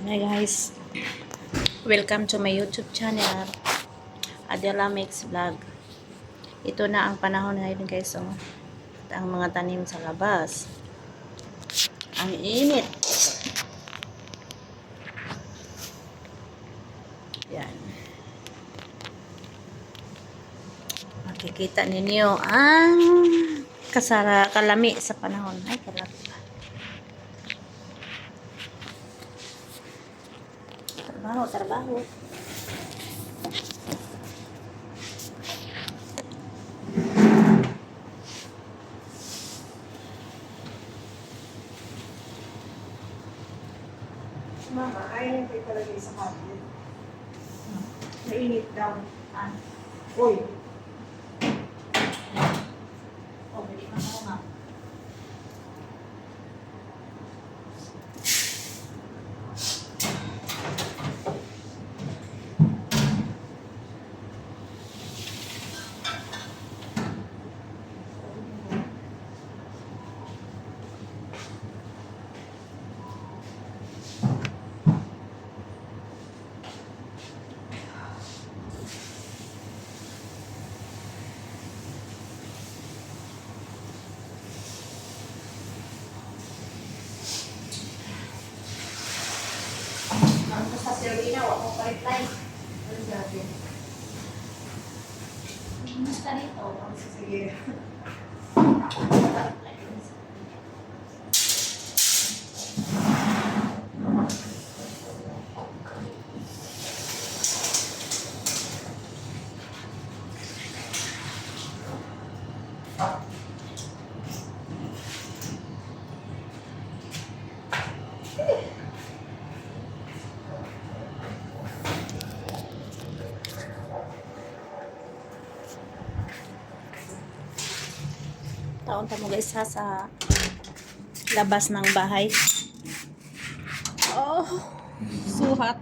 Hi guys, welcome to my YouTube channel, Adela Makes Vlog. Ito na ang panahon ngayon guys, oh. At ang mga tanim sa labas. Ang init. Yan. Makikita ninyo ang kalami sa panahon. Ay, kalami pa. Trabaho. Mama, ayaw ko italagay sa cabinet. Mainit daw. Uy, Oh, bili ka ako nga. Ang sa Serena, wala ko pa-reply. ano sabi? Kumusta dito? Sige. Taon mo guys ha, sa labas ng bahay. Oh, suhat.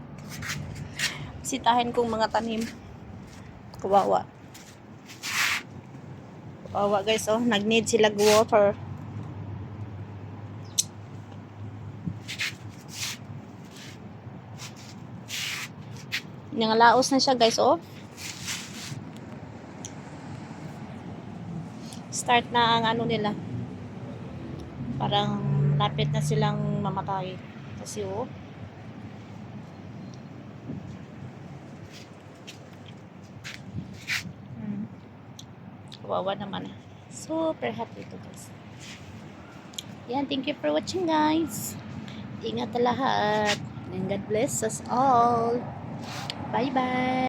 Sitahin kong mga tanim. Kawawa. Kawawa guys, oh. Nag-need sila water. Nangalaos na siya guys, oh. Start na ang ano nila. Parang lapit na silang mamatay. Kasi oh. Kawawa naman. Super happy to guys. Yan, thank you for watching guys. Ingat na lahat. And God bless us all. Bye bye.